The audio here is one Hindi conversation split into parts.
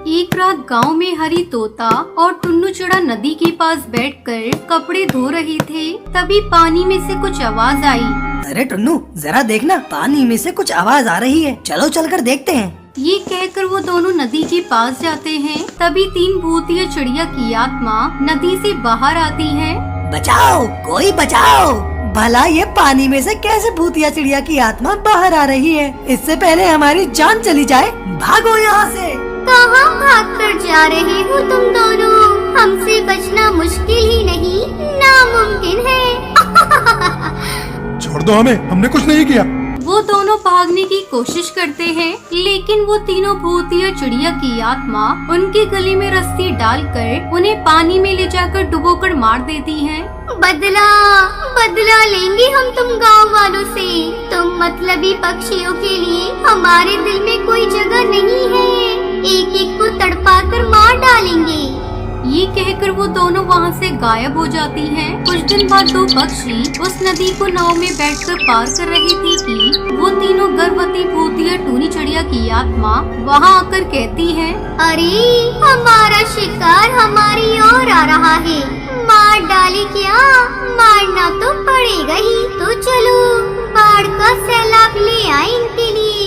एक रात गांव में हरी तोता और टुन्नू चिड़ा नदी के पास बैठकर कपड़े धो रहे थे। तभी पानी में से कुछ आवाज आई। अरे टुन्नू, जरा देखना, पानी में से कुछ आवाज आ रही है। चलो चलकर देखते हैं। ये कहकर वो दोनों नदी के पास जाते हैं। तभी तीन भूतिया चिड़िया की आत्मा नदी से बाहर आती है। बचाओ, कोई बचाओ! भला ये पानी में से कैसे भूतिया चिड़िया की आत्मा बाहर आ रही है? इससे पहले हमारी जान चली जाए। भागो यहाँ से! कहाँ भाग कर जा रहे हो तुम दोनों? हमसे बचना मुश्किल ही नहीं, नामुमकिन है। छोड़ दो हमें, हमने कुछ नहीं किया। वो दोनों भागने की कोशिश करते हैं, लेकिन वो तीनों भूतिया चिड़िया की आत्मा उनके गले में रस्सी डालकर उन्हें पानी में ले जाकर डुबोकर मार देती है। बदला लेंगे हम तुम गांव वालों से। तुम मतलबी पक्षियों के लिए हमारे दिल में कोई जगह नहीं है। एक एक को तड़पा कर मार डालेंगे। ये कहकर वो दोनों वहाँ से गायब हो जाती हैं। कुछ दिन बाद दो पक्षी उस नदी को नाव में बैठकर पार कर रही थी कि वो तीनों गर्भवती भूतिया टूनी चिड़िया की आत्मा वहाँ आकर कहती है, अरे हमारा शिकार हमारी ओर आ रहा है, मार डाले क्या? मारना तो पड़ेगा ही। तो चलो बाढ़ का सैलाब ले आए इनके लिए।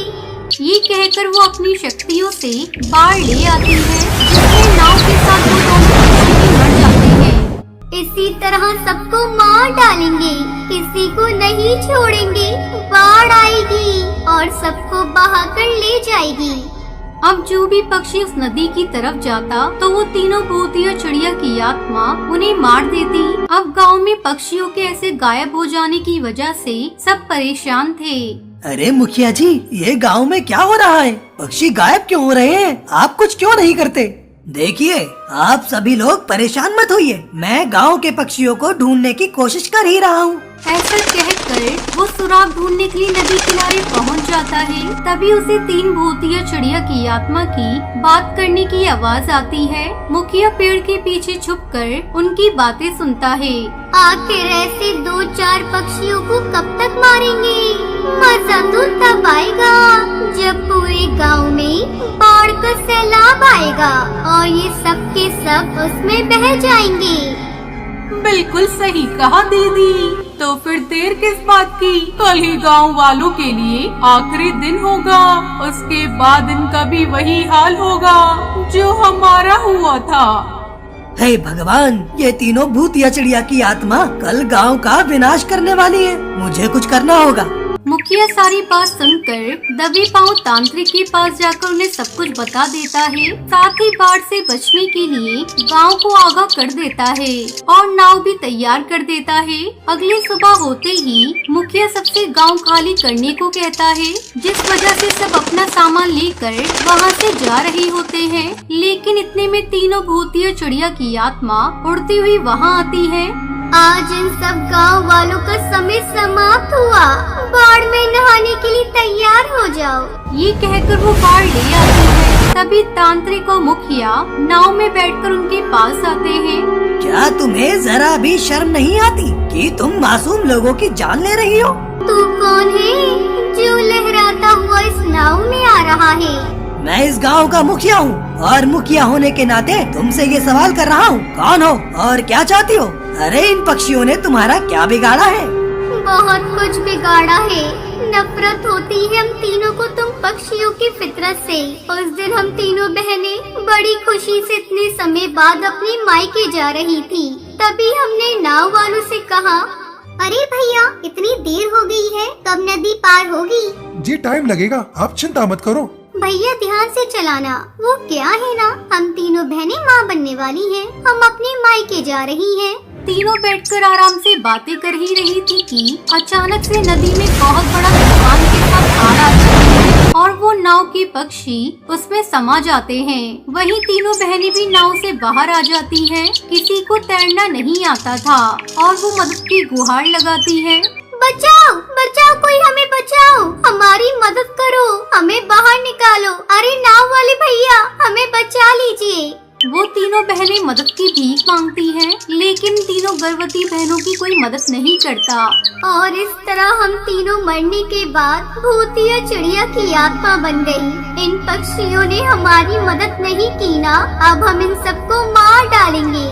ये कहकर वो अपनी शक्तियों से बाढ़ ले आती है, जिसमें नाव के साथ वो दोनों पक्षी मर जाते हैं। इसी तरह सबको मार डालेंगे, किसी को नहीं छोड़ेंगे। बाढ़ आएगी और सबको बहाकर ले जाएगी। अब जो भी पक्षी उस नदी की तरफ जाता तो वो तीनों भूतिया चिड़िया की आत्मा उन्हें मार देती। अब गांव में पक्षियों के ऐसे गायब हो जाने की वजह से सब परेशान थे। अरे मुखिया जी, ये गांव में क्या हो रहा है? पक्षी गायब क्यों हो रहे हैं? आप कुछ क्यों नहीं करते? देखिए, आप सभी लोग परेशान मत होइए। मैं गांव के पक्षियों को ढूंढने की कोशिश कर ही रहा हूँ। ऐसा कहकर वो सुराग ढूंढने के लिए नदी किनारे पहुंच जाता है। तभी उसे तीन भूतिया चिड़िया की आत्मा की बात करने की आवाज आती है। मुखिया पेड़ के पीछे छुपकर उनकी बातें सुनता है। आखिर ऐसे दो चार पक्षियों को कब तक मारेंगे? मजा तो तब आएगा जब पूरे गांव में बाढ़ का सैलाब आएगा और ये सब के सब उसमें बह जाएंगे। बिल्कुल सही कहा दीदी। तो फिर देर किस बात की? कल ही गांव वालों के लिए आखिरी दिन होगा। उसके बाद इनका भी वही हाल होगा जो हमारा हुआ था। हे भगवान, ये तीनों भूतिया चिड़िया की आत्मा कल गांव का विनाश करने वाली है। मुझे कुछ करना होगा। मुखिया सारी बात सुनकर दबे पांव तांत्रिक के पास जाकर उन्हें सब कुछ बता देता है। साथ ही बाढ़ से बचने के लिए गांव को आगाह कर देता है और नाव भी तैयार कर देता है। अगली सुबह होते ही मुखिया सबसे गांव खाली करने को कहता है, जिस वजह से सब अपना सामान लेकर वहां से जा रहे होते हैं। लेकिन इतने में तीनों भूतिया चिड़िया की आत्मा उड़ती हुई वहाँ आती है। आज इन सब गांव वालों का समय समाप्त हुआ। बाढ़ में नहाने के लिए तैयार हो जाओ। ये कहकर वो बाढ़ ले आती है। तभी तांत्रिक और मुखिया नाव में बैठकर उनके पास आते हैं। क्या तुम्हें जरा भी शर्म नहीं आती कि तुम मासूम लोगों की जान ले रही हो? तू कौन है जो लहराता हुआ इस नाव में आ रहा है? मैं इस गांव का मुखिया हूँ और मुखिया होने के नाते तुमसे ये सवाल कर रहा हूँ, कौन हो और क्या चाहती हो? अरे इन पक्षियों ने तुम्हारा क्या बिगाड़ा है? बहुत कुछ बिगाड़ा है। नफरत होती है हम तीनों को तुम पक्षियों की फितरत से। उस दिन हम तीनों बहनें बड़ी खुशी से इतने समय बाद अपनी मायके जा रही थी। तभी हमने नाव वालों से कहा, अरे भैया इतनी देर हो गई है, कब नदी पार होगी? जी टाइम लगेगा, आप चिंता मत करो। भैया ध्यान से चलाना। वो क्या है ना, हम तीनों बहनें माँ बनने वाली हैं। हम अपने मायके जा रही हैं। तीनों बैठकर आराम से बातें कर ही रही थी कि अचानक से नदी में बहुत बड़ा तूफान के साथ बाढ़ आ जाती है और वो नाव के पक्षी उसमें समा जाते हैं। वहीं तीनों बहनें भी नाव से बाहर आ जाती हैं। किसी को तैरना नहीं आता था और वो मदद की गुहार लगाती है। बचाओ बचाओ, कोई हमें बचाओ, हमारी मदद करो, हमें बाहर निकालो। अरे नाव वाले भैया हमें बचा लीजिए। वो तीनों बहनें मदद की भीख मांगती हैं, लेकिन तीनों गर्भवती बहनों की कोई मदद नहीं करता। और इस तरह हम तीनों मरने के बाद भूतिया चिड़िया की आत्मा बन गई। इन पक्षियों ने हमारी मदद नहीं की ना, अब हम इन सबको मार डालेंगे।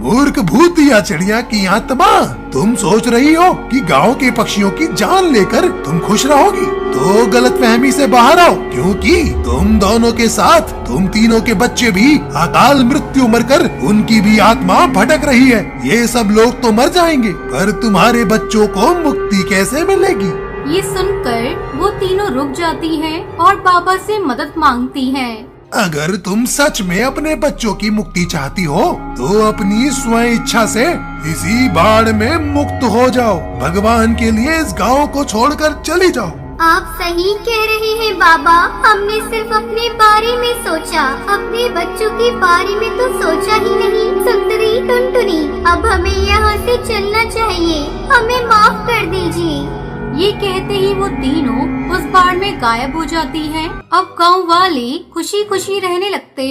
मूर्ख भूतिया चिड़िया की आत्मा, तुम सोच रही हो कि गांव के पक्षियों की जान लेकर तुम खुश रहोगी? तो गलतफहमी से बाहर आओ, क्योंकि तुम दोनों के साथ तुम तीनों के बच्चे भी अकाल मृत्यु मरकर उनकी भी आत्मा भटक रही है। ये सब लोग तो मर जाएंगे, पर तुम्हारे बच्चों को मुक्ति कैसे मिलेगी? ये सुनकर वो तीनों रुक जाती हैं और बाबा से मदद मांगती हैं। अगर तुम सच में अपने बच्चों की मुक्ति चाहती हो तो अपनी स्वयं इच्छा से इसी बाढ़ में मुक्त हो जाओ। भगवान के लिए इस गांव को छोड़कर चली जाओ। आप सही कह रहे हैं बाबा, हमने सिर्फ अपने बारे में सोचा, अपने बच्चों के बारे में तो सोचा ही नहीं। सुंदरी टुनटुनी, अब हमें यहाँ से चलना चाहिए, हमें माफ कर दीजिए। ये कहते ही वो तीनों उस बाढ़ में गायब हो जाती हैं। अब गांव वाले खुशी खुशी रहने लगते हैं।